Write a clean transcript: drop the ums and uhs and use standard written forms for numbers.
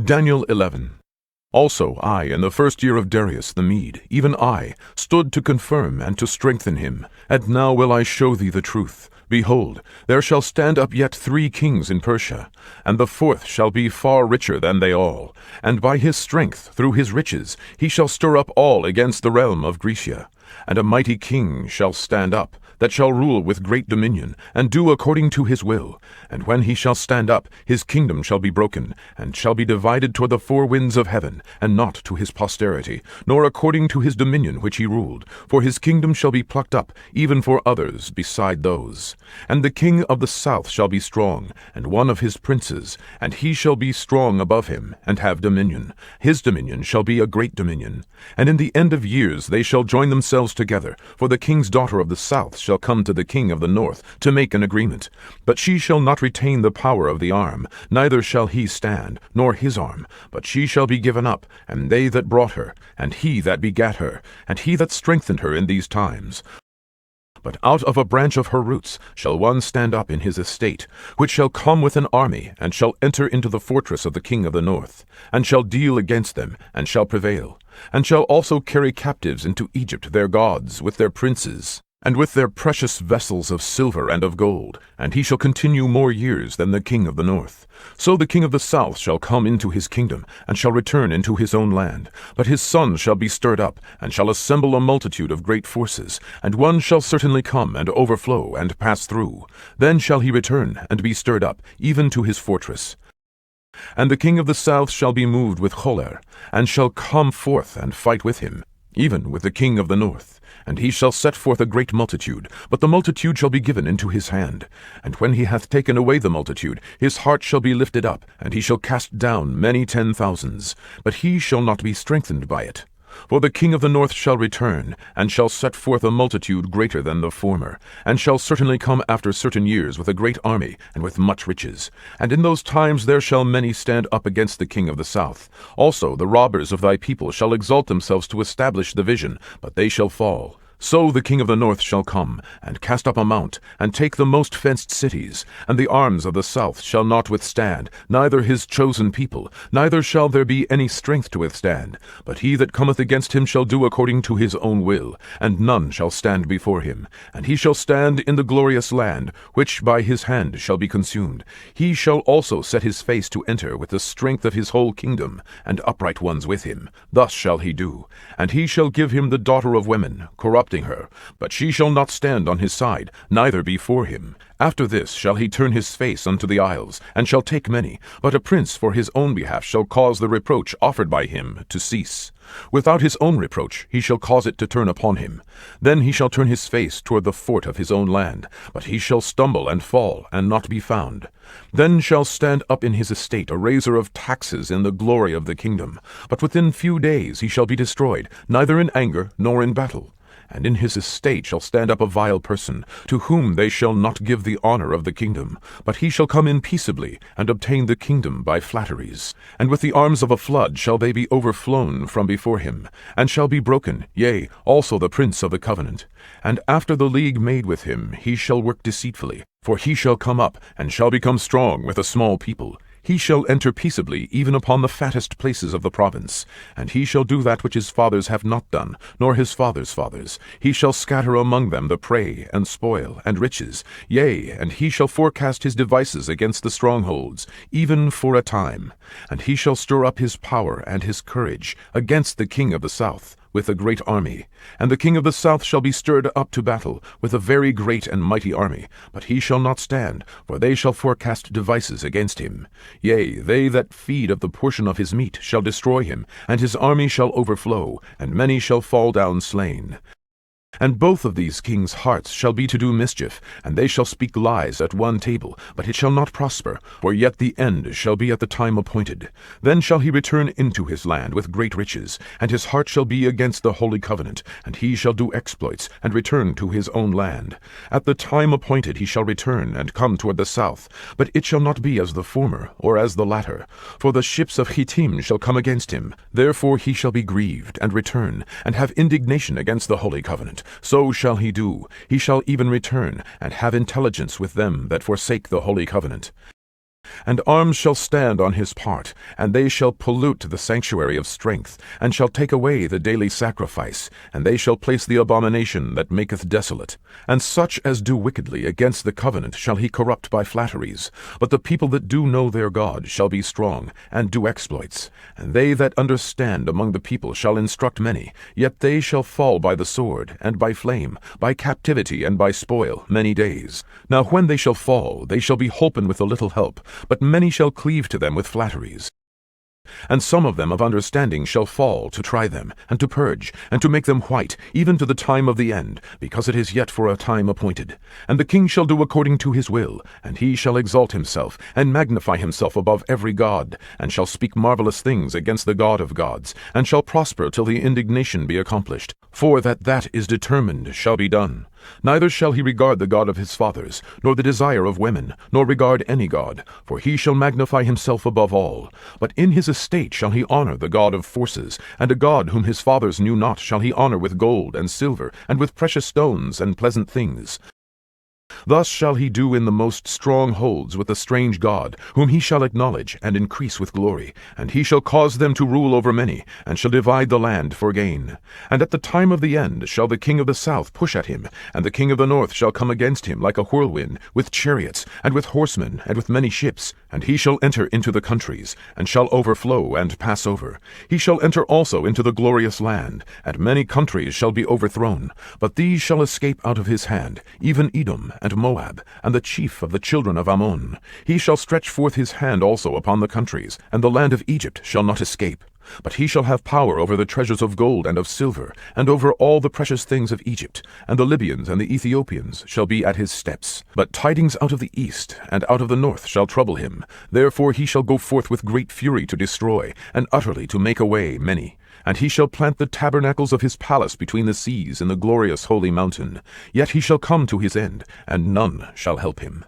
Daniel 11. Also I, in the first year of Darius the Mede, even I, stood to confirm and to strengthen him. And now will I show thee the truth. Behold, there shall stand up yet 3 kings in Persia, and the 4th shall be far richer than they all. And by his strength, through his riches, he shall stir up all against the realm of Grecia. And a mighty king shall stand up, that shall rule with great dominion, and do according to his will. And when he shall stand up, his kingdom shall be broken, and shall be divided toward the 4 winds of heaven, and not to his posterity, nor according to his dominion which he ruled. For his kingdom shall be plucked up, even for others beside those. And the king of the south shall be strong, and one of his princes, and he shall be strong above him, and have dominion. His dominion shall be a great dominion. And in the end of years they shall join themselves together, for the king's daughter of the south shall come to the king of the north to make an agreement. But she shall not retain the power of the arm, neither shall he stand, nor his arm, but she shall be given up, and they that brought her, and he that begat her, and he that strengthened her in these times. But out of a branch of her roots shall one stand up in his estate, which shall come with an army, and shall enter into the fortress of the king of the north, and shall deal against them, and shall prevail, and shall also carry captives into Egypt their gods, with their princes, and with their precious vessels of silver and of gold, and he shall continue more years than the king of the north. So the king of the south shall come into his kingdom, and shall return into his own land. But his son shall be stirred up, and shall assemble a multitude of great forces, and one shall certainly come, and overflow, and pass through. Then shall he return, and be stirred up, even to his fortress. And the king of the south shall be moved with choler, and shall come forth and fight with him, even with the king of the north. And he shall set forth a great multitude, but the multitude shall be given into his hand. And when he hath taken away the multitude, his heart shall be lifted up, and he shall cast down many 10,000s, but he shall not be strengthened by it. For the king of the north shall return, and shall set forth a multitude greater than the former, and shall certainly come after certain years with a great army, and with much riches. And in those times there shall many stand up against the king of the south. Also the robbers of thy people shall exalt themselves to establish the vision, but they shall fall. So the king of the north shall come, and cast up a mount, and take the most fenced cities, and the arms of the south shall not withstand, neither his chosen people, neither shall there be any strength to withstand. But he that cometh against him shall do according to his own will, and none shall stand before him. And he shall stand in the glorious land, which by his hand shall be consumed. He shall also set his face to enter with the strength of his whole kingdom, and upright ones with him. Thus shall he do. And he shall give him the daughter of women, corrupting her, but she shall not stand on his side, neither before him. After this shall he turn his face unto the isles, and shall take many, but a prince for his own behalf shall cause the reproach offered by him to cease. Without his own reproach he shall cause it to turn upon him. Then he shall turn his face toward the fort of his own land, but he shall stumble and fall, and not be found. Then shall stand up in his estate a raiser of taxes in the glory of the kingdom, but within few days he shall be destroyed, neither in anger nor in battle. And in his estate shall stand up a vile person, to whom they shall not give the honor of the kingdom, but he shall come in peaceably, and obtain the kingdom by flatteries. And with the arms of a flood shall they be overflown from before him, and shall be broken, yea, also the prince of the covenant. And after the league made with him he shall work deceitfully, for he shall come up, and shall become strong with a small people. He shall enter peaceably even upon the fattest places of the province, and he shall do that which his fathers have not done, nor his fathers' fathers. He shall scatter among them the prey, and spoil, and riches. Yea, and he shall forecast his devices against the strongholds, even for a time. And he shall stir up his power and his courage against the king of the south, with a great army. And the king of the south shall be stirred up to battle, with a very great and mighty army. But he shall not stand, for they shall forecast devices against him. Yea, they that feed of the portion of his meat shall destroy him, and his army shall overflow, and many shall fall down slain. And both of these kings' hearts shall be to do mischief, and they shall speak lies at one table, but it shall not prosper, for yet the end shall be at the time appointed. Then shall he return into his land with great riches, and his heart shall be against the holy covenant, and he shall do exploits, and return to his own land. At the time appointed he shall return, and come toward the south, but it shall not be as the former, or as the latter. For the ships of Hittim shall come against him. Therefore he shall be grieved, and return, and have indignation against the holy covenant. So shall he do. He shall even return, and have intelligence with them that forsake the holy covenant. And arms shall stand on his part, and they shall pollute the sanctuary of strength, and shall take away the daily sacrifice, and they shall place the abomination that maketh desolate. And such as do wickedly against the covenant shall he corrupt by flatteries. But the people that do know their God shall be strong, and do exploits. And they that understand among the people shall instruct many, yet they shall fall by the sword, and by flame, by captivity, and by spoil, many days. Now when they shall fall, they shall be holpen with a little help, but many shall cleave to them with flatteries. And some of them of understanding shall fall, to try them, and to purge, and to make them white, even to the time of the end, because it is yet for a time appointed. And the king shall do according to his will, and he shall exalt himself, and magnify himself above every god, and shall speak marvelous things against the God of gods, and shall prosper till the indignation be accomplished. For that is determined shall be done. Neither shall he regard the God of his fathers, nor the desire of women, nor regard any god, for he shall magnify himself above all. But in his estate shall he honor the God of forces, and a God whom his fathers knew not shall he honor with gold and silver, and with precious stones and pleasant things. Thus shall he do in the most strong holds with a strange god, whom he shall acknowledge, and increase with glory. And he shall cause them to rule over many, and shall divide the land for gain. And at the time of the end shall the king of the south push at him, and the king of the north shall come against him like a whirlwind, with chariots, and with horsemen, and with many ships. And he shall enter into the countries, and shall overflow and pass over. He shall enter also into the glorious land, and many countries shall be overthrown. But these shall escape out of his hand, even Edom, and Moab, and the chief of the children of Ammon. He shall stretch forth his hand also upon the countries, and the land of Egypt shall not escape. But he shall have power over the treasures of gold and of silver, and over all the precious things of Egypt. And the Libyans and the Ethiopians shall be at his steps. But tidings out of the east and out of the north shall trouble him. Therefore he shall go forth with great fury to destroy, and utterly to make away many. And he shall plant the tabernacles of his palace between the seas in the glorious holy mountain. Yet he shall come to his end, and none shall help him.